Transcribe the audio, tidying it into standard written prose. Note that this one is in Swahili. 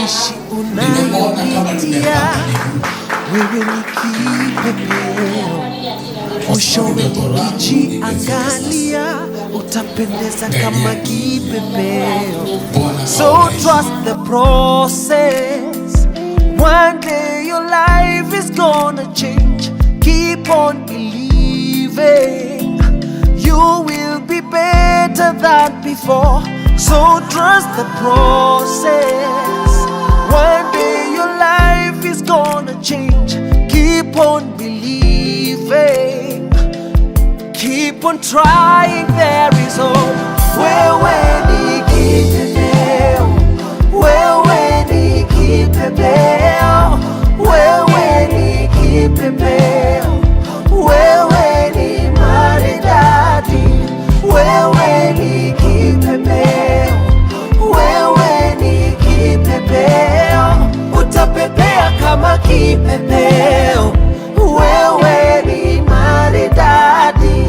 Haijalishi unayopitia, wewe ni kipepeo. Mwishowe ukijiangalia, utapendeza kama kipepeo. So trust the process. One day your life is gonna change. Keep on believing. You will be better than before. So trust the process. One day your life is gonna change. Keep on believing. Keep on trying, there is hope. Wewe